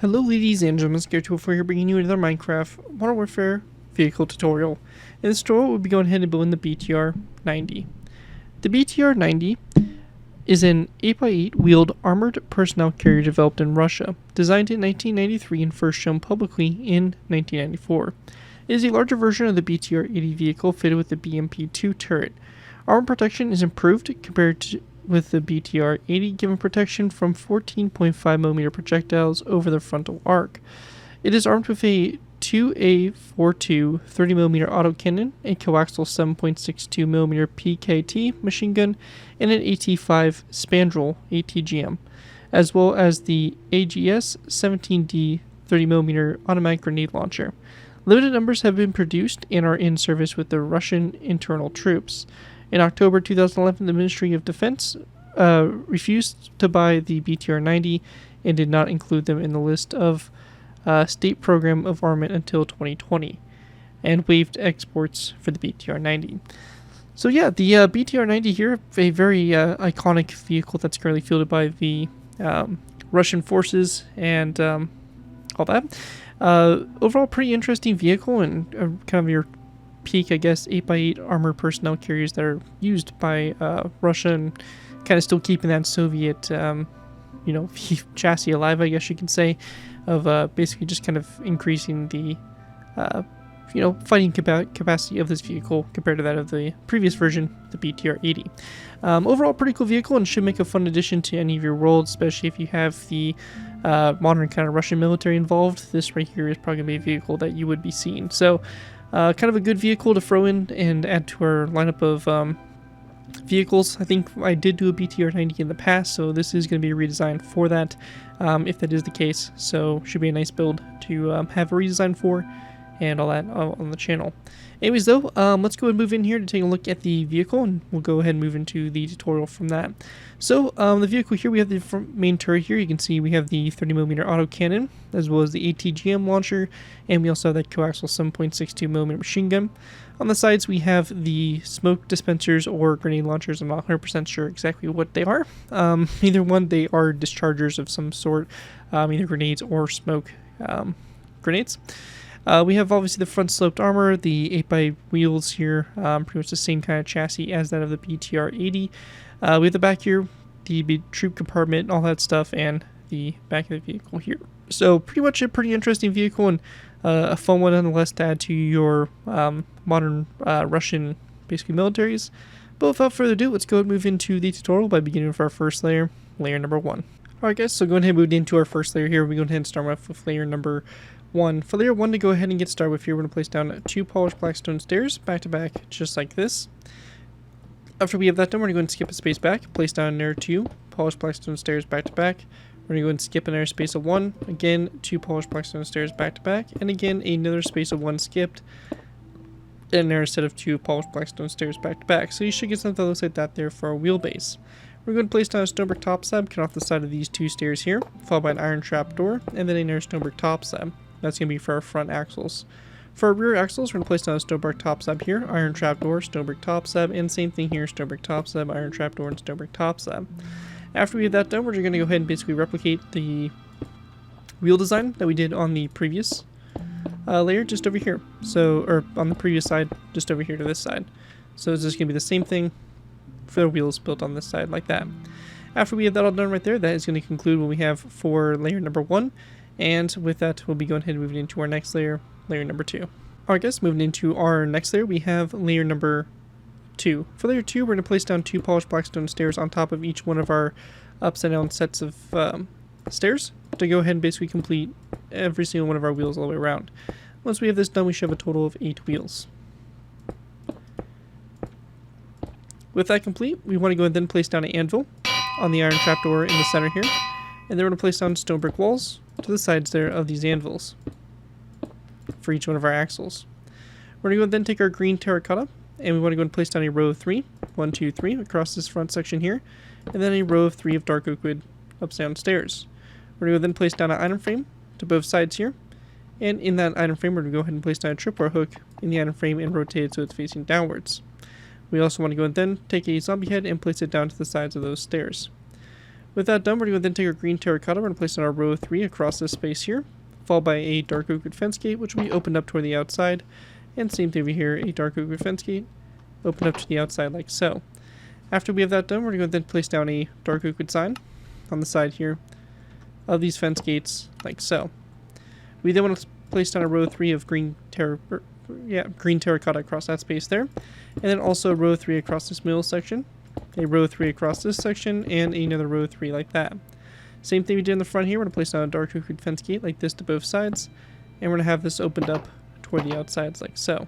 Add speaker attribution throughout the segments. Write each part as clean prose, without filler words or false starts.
Speaker 1: Hello ladies and gentlemen, ZPro Warfare here, bringing you another Minecraft Modern Warfare vehicle tutorial. In this tutorial, we'll be going ahead and building the BTR-90. The BTR-90 is an 8x8 wheeled armored personnel carrier developed in Russia, designed in 1993 and first shown publicly in 1994. It is a larger version of the BTR-80 vehicle fitted with the BMP-2 turret. Armor protection is improved compared to with the BTR-80, given protection from 14.5mm projectiles over the frontal arc. It is armed with a 2A42 30mm autocannon, a coaxial 7.62mm PKT machine gun, and an AT-5 Spandrel ATGM, as well as the AGS 17D 30mm automatic grenade launcher. Limited numbers have been produced and are in service with the Russian internal troops. In October 2011, the Ministry of Defense refused to buy the BTR-90 and did not include them in the list of state program of armament until 2020, and waived exports for the BTR-90. So yeah, the BTR-90 here, a very iconic vehicle that's currently fielded by the Russian forces and all that. Overall, pretty interesting vehicle and kind of your peak, I guess, 8x8 armored personnel carriers that are used by Russia and kind of still keeping that Soviet, chassis alive, I guess you can say, of basically just kind of increasing the, fighting capacity of this vehicle compared to that of the previous version, the BTR-80. Overall, pretty cool vehicle and should make a fun addition to any of your worlds, especially if you have the modern kind of Russian military involved. This right here is probably going to be a vehicle that you would be seeing. So, kind of a good vehicle to throw in and add to our lineup of vehicles. I think I did do a BTR-90 in the past, so this is going to be a redesign for that, if that is the case. So should be a nice build to have a redesign for and all that on the channel. Anyways though, let's go and move in here to take a look at the vehicle, and we'll go ahead and move into the tutorial from that. So the vehicle here, we have the main turret here. You can see we have the 30mm autocannon, as well as the ATGM launcher, and we also have that coaxial 7.62mm machine gun. On the sides, we have the smoke dispensers or grenade launchers. I'm not 100% sure exactly what they are. Either one, they are dischargers of some sort, either grenades or smoke grenades. We have obviously the front sloped armor, the 8x wheels here, pretty much the same kind of chassis as that of the BTR-80. We have the back here, the troop compartment, all that stuff, and the back of the vehicle here. So pretty much a pretty interesting vehicle and a fun one nonetheless to add to your modern Russian basically militaries. But without further ado, let's go and move into the tutorial by beginning with our first layer, layer number 1. Alright guys, so going ahead and move into our first layer here. We're going ahead and start off with layer number 1. For layer 1 to go ahead and get started with here, we're going to place down 2 polished black stone stairs back to back, just like this. After we have that done, we're going to go and skip a space back, place down layer 2 polished black stone stairs back to back. We're going to go and skip another space of 1, again 2 polished black stone stairs back to back, and again another space of 1 skipped, and another set of 2 polished black stone stairs back to back. So you should get something that looks like that there for our wheelbase. We're going to place down a stonebrick top slab, cut off the side of these 2 stairs here, followed by an iron trap door, and then another stonebrick top slab. That's going to be for our front axles. For our rear axles, we're going to place down a stonebrick top slab here, iron trap door, stonebrick top slab, and same thing here, stonebrick top slab, iron trap door, and stonebrick top slab. After we have that done, we're going to go ahead and basically replicate the wheel design that we did on the previous layer just over here. So, or on the previous side, just over here to this side. So it's just going to be the same thing for the wheels built on this side like that. After we have that all done right there, that is going to conclude what we have for layer number 1. And with that, we'll be going ahead and moving into our next layer, layer number 2. Alright guys, moving into our next layer, we have layer number 2. For layer 2, we're going to place down 2 polished black stone stairs on top of each one of our upside down sets of stairs to go ahead and basically complete every single one of our wheels all the way around. Once we have this done, we should have a total of 8 wheels. With that complete, we want to go and then place down an anvil on the iron trapdoor in the center here, and then we're going to place down stone brick walls to the sides there of these anvils for each one of our axles. We're going to go and then take our green terracotta, and we want to go and place down a row of 3, 1, 2, 3 across this front section here, and then a row of 3 of dark oak wood up downstairs. We're going to go then place down an item frame to both sides here, and in that item frame we're going to go ahead and place down a tripwire hook in the item frame and rotate it so it's facing downwards. We also want to go and then take a zombie head and place it down to the sides of those stairs. With that done, we're going to then take our green terracotta, we're going to place it on our row 3 across this space here, followed by a dark oak wood fence gate, which will be opened up toward the outside, and same thing over here, a dark oak wood fence gate, open up to the outside like so. After we have that done, we're going to then place down a dark oak wood sign on the side here of these fence gates like so. We then want to place down a row 3 of green terracotta across that space there, and then also row 3 across this middle section, a row 3 across this section, and another row 3 like that. Same thing we did in the front here, we're going to place down a dark oak wood fence gate like this to both sides, and we're going to have this opened up toward the outsides like so.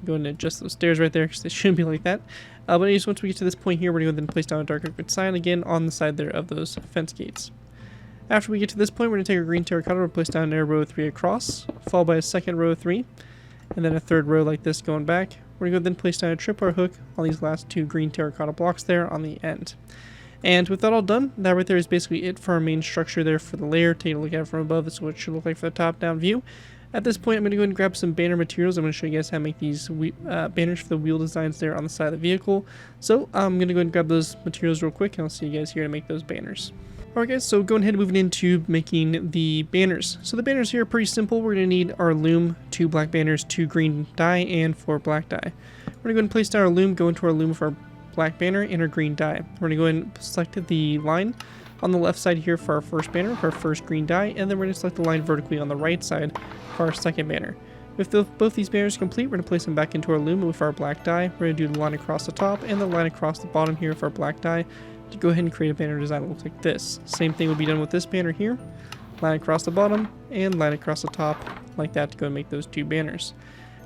Speaker 1: Go ahead and adjust those stairs right there because they shouldn't be like that. But anyways, once we get to this point here, we're going to then place down a dark oak wood sign again on the side there of those fence gates. After we get to this point, we're going to take our green terracotta and place down a row 3 across, followed by a second row 3, and then a third row like this going back. We're going to then place down a tripwire hook on these last 2 green terracotta blocks there on the end. And with that all done, that right there is basically it for our main structure there for the layer. Take a look at it from above. This is what it should look like for the top-down view. At this point, I'm going to go ahead and grab some banner materials. I'm going to show you guys how to make these banners for the wheel designs there on the side of the vehicle. So I'm going to go ahead and grab those materials real quick, and I'll see you guys here to make those banners. Alright guys, so going ahead and moving into making the banners. So the banners here are pretty simple. We're going to need our loom, 2 black banners, 2 green dye, and 4 black dye. We're going to go ahead and place down our loom, go into our loom with our black banner and our green dye. We're going to go ahead and select the line on the left side here for our first banner, for our first green dye, and then we're going to select the line vertically on the right side for our second banner. With both these banners complete, we're going to place them back into our loom with our black dye. We're going to do the line across the top and the line across the bottom here for our black dye to go ahead and create a banner design that looks like this. Same thing will be done with this banner here. Line across the bottom and line across the top like that to go and make those 2 banners.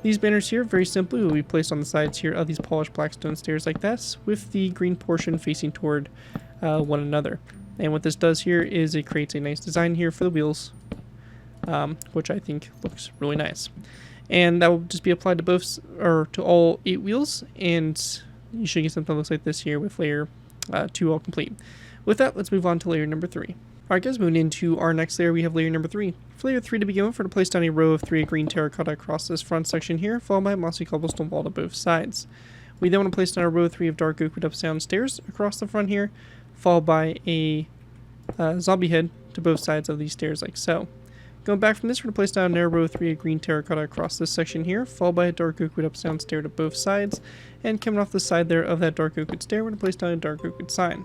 Speaker 1: These banners here, very simply, will be placed on the sides here of these polished black stone stairs like this, with the green portion facing toward one another. And what this does here is it creates a nice design here for the wheels, which I think looks really nice. And that will just be applied to to all 8 wheels, and you should get something that looks like this here with layer 2 all complete. With that, let's move on to layer number 3. Alright guys, moving into our next layer, we have layer number 3. For layer 3 to begin with, we're going to place down a row of 3 green terracotta across this front section here, followed by a mossy cobblestone wall to both sides. We then want to place down a row 3 of dark oak wood up-down stairs across the front here, followed by a zombie head to both sides of these stairs like so. Going back from this, we're going to place down a row 3 of green terracotta across this section here, followed by a dark oak wood up-down stair to both sides, and coming off the side there of that dark oak wood stair, we're going to place down a dark oak wood sign.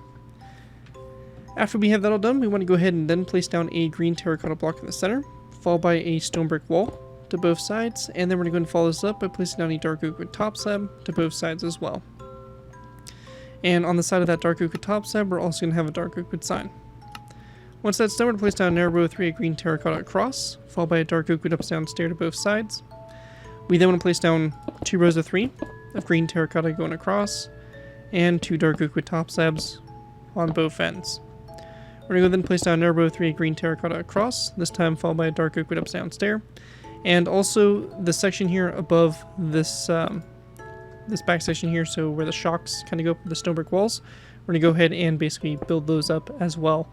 Speaker 1: After we have that all done, we want to go ahead and then place down a green terracotta block in the center, followed by a stone brick wall to both sides, and then we're going to go and follow this up by placing down a dark oak wood top slab to both sides as well. And on the side of that dark oak wood top slab, we're also going to have a dark oak wood sign. Once that's done, we're going to place down a row 3 of green terracotta across, followed by a dark oak wood up-down stair to both sides. We then want to place down 2 rows of 3 of green terracotta going across, and 2 dark oak wood top slabs on both ends. We're going to go then place down a row 3 of green terracotta across, this time followed by a dark oak wood up-down stair. And also the section here above this this back section here, so where the shocks kind of go up the stone brick walls, we're going to go ahead and basically build those up as well.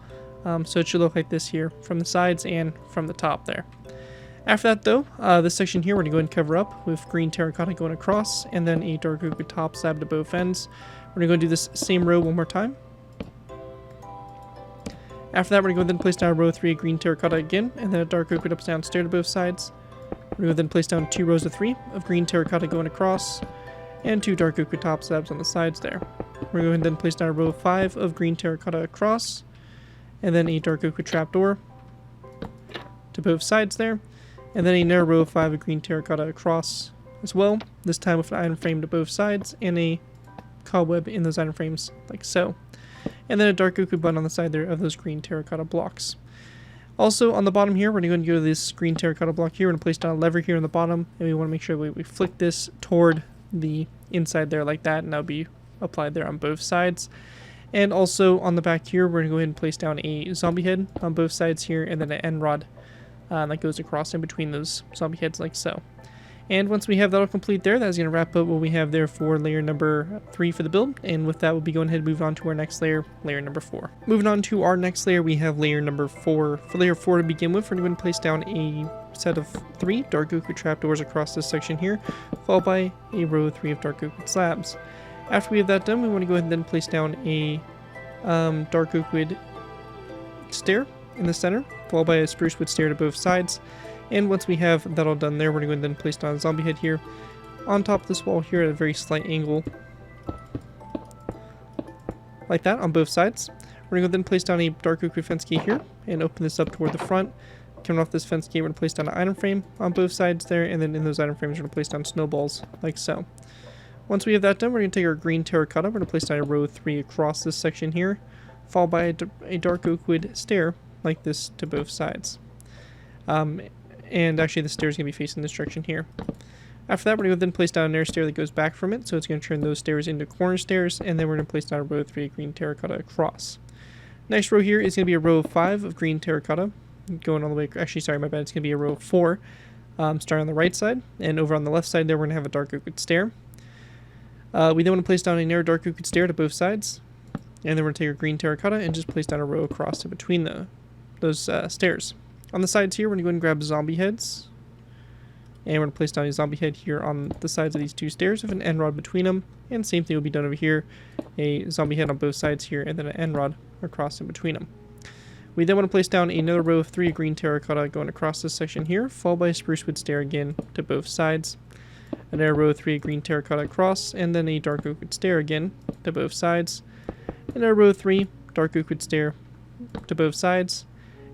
Speaker 1: So it should look like this here from the sides and from the top there. After that though, this section here we're going to go ahead and cover up with green terracotta going across and then a dark oak wood top slab to both ends. We're going to go do this same row one more time. After that, we're going to go then place down row 3 of green terracotta again, and then a dark oak wood up-down stair to both sides. We're going to then place down 2 rows of 3 of green terracotta going across, and 2 dark oak wood top slabs on the sides there. We're going to then place down a row of 5 of green terracotta across, and then a dark oak wood trapdoor to both sides there, and then another row of 5 of green terracotta across as well, this time with an iron frame to both sides, and a cobweb in those iron frames like so. And then a dark oak wood button on the side there of those green terracotta blocks. Also on the bottom here, we're going to go to this green terracotta block here. We're going to place down a lever here on the bottom, and we want to make sure we flick this toward the inside there like that, and that'll be applied there on both sides. And also on the back here, we're going to go ahead and place down a zombie head on both sides here, and then an end rod that goes across in between those zombie heads like so. And once we have that all complete there, that's going to wrap up what we have there for layer number 3 for the build. And with that, we'll be going ahead and move on to our next layer, layer number 4. Moving on to our next layer, we have layer number 4. For layer 4 to begin with, we're going to place down a set of 3 dark oak wood trapdoors across this section here, followed by a row of 3 of dark oak wood slabs. After we have that done, we want to go ahead and then place down a dark oak wood stair in the center, followed by a spruce wood stair to both sides. And once we have that all done there, we're going to then place down a zombie head here on top of this wall here at a very slight angle, like that on both sides. We're going to then place down a dark oak wood fence gate here and open this up toward the front. Coming off this fence gate, we're going to place down an item frame on both sides there, and then in those item frames, we're going to place down snowballs, like so. Once we have that done, we're going to take our green terracotta, we're going to place down a row 3 across this section here, followed by a dark oak wood stair, like this, to both sides. And actually the stair is going to be facing this direction here. After that, we're going to then place down an air stair that goes back from it, so it's going to turn those stairs into corner stairs, and then we're going to place down a row 3 green terracotta across. Next row here is going to be a row 5 of green terracotta, going all the way, actually sorry, my bad, it's going to be a row 4, starting on the right side, and over on the left side there we're going to have a dark oak wood stair. We then want to place down a narrow dark oak wood stair to both sides, and then we're going to take our green terracotta and just place down a row across in between those stairs. On the sides here, we're going to go ahead and grab zombie heads, and we're going to place down a zombie head here on the sides of these 2 stairs with an end rod between them, and same thing will be done over here, a zombie head on both sides here, and then an end rod across in between them. We then want to place down another row of 3 green terracotta going across this section here, followed by a spruce wood stair again to both sides. Another row of 3 green terracotta across, and then a dark oak wood stair again to both sides. Another row of 3 dark oak wood stair to both sides,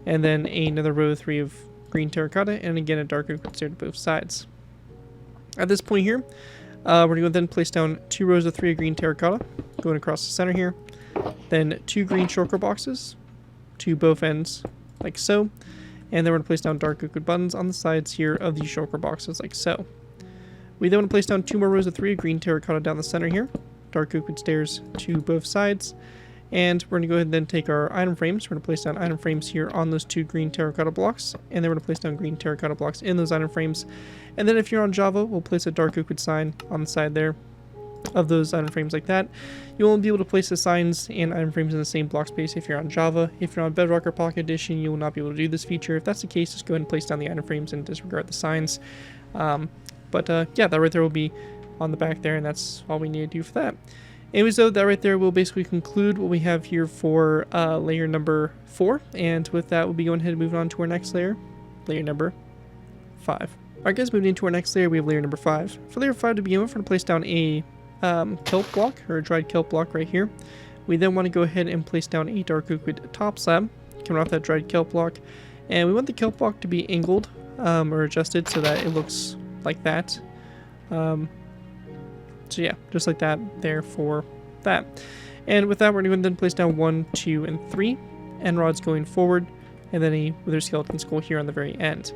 Speaker 1: and then another row of 3 of green terracotta, and again a dark oak wood stair to both sides. At this point here, we're going to then place down 2 rows of 3 of green terracotta going across the center here, then 2 green shulker boxes to both ends, like so, and then we're going to place down dark oak wood buttons on the sides here of these shulker boxes, like so. We then want to place down 2 more rows of 3 green terracotta down the center here, dark oak wood stairs to both sides, and we're going to go ahead and then take our item frames. We're going to place down item frames here on those 2 green terracotta blocks, and then we're going to place down green terracotta blocks in those item frames. And then if you're on Java, we'll place a dark oak wood sign on the side there of those item frames like that. You won't be able to place the signs and item frames in the same block space if you're on Java. If you're on Bedrock or Pocket Edition, you will not be able to do this feature. If that's the case, just go ahead and place down the item frames and disregard the signs. Yeah, that right there will be on the back there, and that's all we need to do for that. Anyways, though, that right there will basically conclude what we have here for layer number 4. And with that, we'll be going ahead and moving on to our next layer, layer number 5. Alright guys, moving into our next layer, we have layer number 5. For layer 5 to begin with, we're going to place down a kelp block, or a dried kelp block right here. We then want to go ahead and place down a dark oak wood top slab, coming off that dried kelp block. And we want the kelp block to be angled, or adjusted so that it looks like that. So yeah, just like that there for that. And with that, we're going to then place down 1, 2, and 3 end rods going forward, and then a wither skeleton skull here on the very end.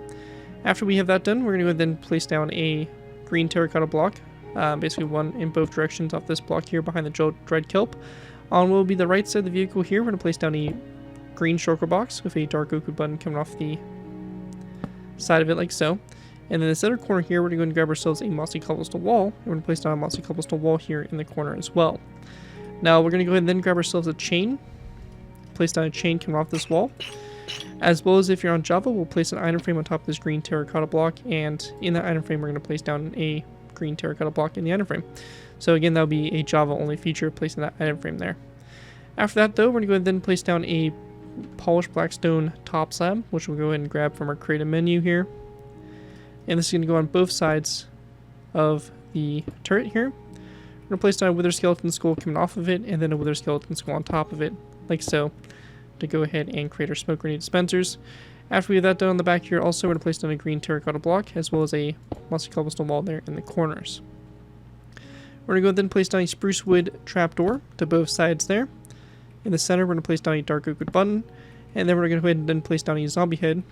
Speaker 1: After we have that done, we're going to then place down a green terracotta block, basically one in both directions off this block here behind the dried kelp. On what will be the right side of the vehicle here, we're going to place down a green shulker box with a dark oak wood button coming off the side of it like so. And then this other corner here, we're going to grab ourselves a mossy cobblestone wall. And we're going to place down a mossy cobblestone wall here in the corner as well. Now we're going to go ahead and then grab ourselves a chain. Place down a chain coming off this wall. As well as if you're on Java, we'll place an item frame on top of this green terracotta block. And in that item frame, we're going to place down a green terracotta block in the item frame. So again, that'll be a Java only feature, placing that item frame there. After that though, we're going to go ahead and then place down a polished black stone top slab, which we'll go ahead and grab from our creative menu here. And this is going to go on both sides of the turret here. We're going to place down a wither skeleton skull coming off of it, and then a wither skeleton skull on top of it, like so, to go ahead and create our smoke grenade dispensers. After we have that done on the back here, also we're going to place down a green terracotta block, as well as a mossy cobblestone wall there in the corners. We're going to go ahead and then place down a spruce wood trapdoor to both sides there. In the center, we're going to place down a dark oak wood button, and then we're going to go ahead and then place down a zombie head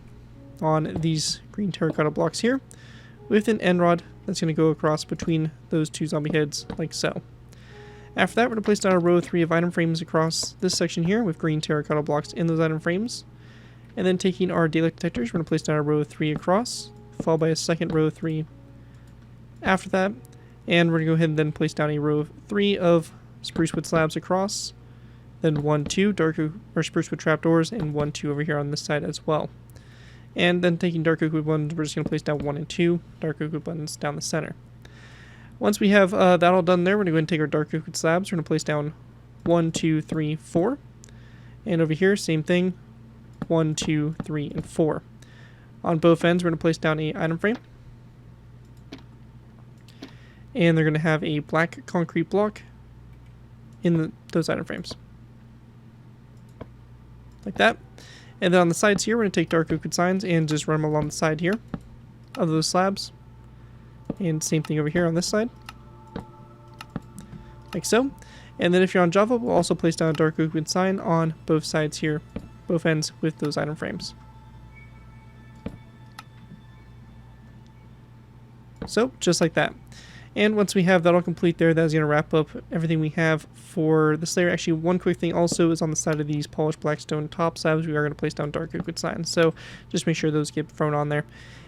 Speaker 1: on these green terracotta blocks here with an end rod that's going to go across between those 2 zombie heads like so. After that, we're going to place down a row of 3 of item frames across this section here with green terracotta blocks in those item frames. And then taking our daylight detectors, we're going to place down a row of 3 across, followed by a second row of 3 after that. And we're going to go ahead and then place down a row of 3 of spruce wood slabs across, then 1, 2 dark or spruce wood trapdoors, and 1, 2 over here on this side as well. And then taking dark oak wood buttons, we're just going to place down 1 and 2 dark oak wood buttons down the center. Once we have that all done there, we're going to go ahead and take our dark oak wood slabs. We're going to place down 1, 2, 3, 4 And over here, same thing, 1, 2, 3, and 4. On both ends, we're going to place down a item frame. And they're going to have a black concrete block in those item frames. Like that. And then on the sides here, we're going to take dark oak wood signs and just run them along the side here of those slabs. And same thing over here on this side. Like so. And then if you're on Java, we'll also place down a dark oak wood sign on both sides here, both ends with those item frames. So, just like that. And once we have that all complete there, that is going to wrap up everything we have for this layer. Actually, one quick thing also is on the side of these polished black stone top slabs, we are going to place down dark oak wood signs. So just make sure those get thrown on there.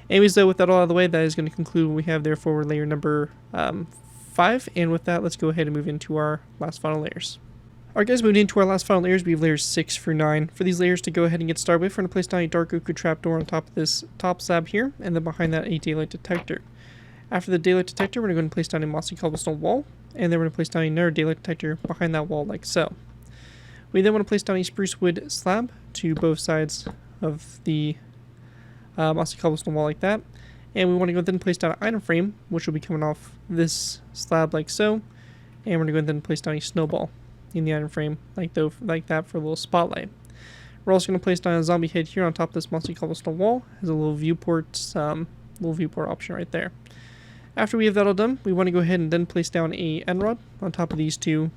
Speaker 1: Anyways, though, with that all out of the way, that is going to conclude what we have there for layer number 5. And with that, let's go ahead and move into our last final layers. Alright guys, moving into our last final layers, we have layers 6 through 9. For these layers to go ahead and get started with, we're going to place down a dark oak wood trapdoor on top of this top slab here, and then behind that a daylight detector. After the daylight detector, we're going to go ahead and place down a mossy cobblestone wall, and then we're going to place down another daylight detector behind that wall like so. We then want to place down a spruce wood slab to both sides of the mossy cobblestone wall like that, and we want to go ahead and place down an item frame, which will be coming off this slab like so, and we're going to go ahead and place down a snowball in the item frame like that for a little spotlight. We're also going to place down a zombie head here on top of this mossy cobblestone wall as a little viewport option right there. After we have that all done, we want to go ahead and then place down a end rod on top of these two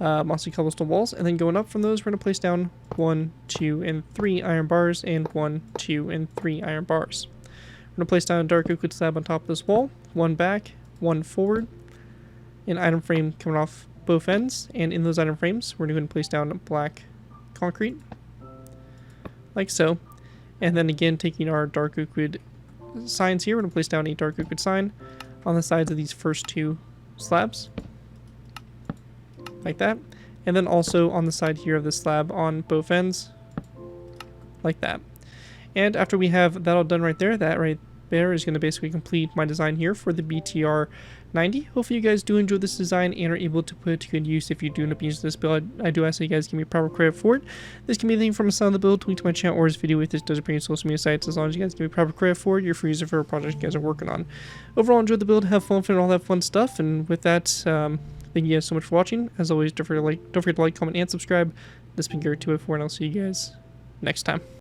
Speaker 1: mossy cobblestone walls, and then going up from those, we're going to place down 1, 2, and 3 iron bars, and 1, 2, and 3 iron bars. We're going to place down a dark oak wood slab on top of this wall, 1 back, 1 forward, an item frame coming off both ends, and in those item frames, we're going to place down black concrete, like so, and then again taking our dark oak wood signs here, we're going to place down a dark oak wood sign on the sides of these first 2 slabs, like that, and then also on the side here of the slab on both ends, like that. And after we have that all done right there, that right there is going to basically complete my design here for the BTR-90. Hopefully you guys do enjoy this design and are able to put it to good use if you do end up using this build. I do ask that you guys give me proper credit for it. This can be anything from a sound of the build, link to my channel, or this video if this does appear in social media sites. As long as you guys give me proper credit for it, you're free user for a project you guys are working on. Overall, enjoy the build, have fun with it, and all that fun stuff. And with that, thank you guys so much for watching. As always, don't forget to like, comment, and subscribe. This has been Garrett204, and I'll see you guys next time.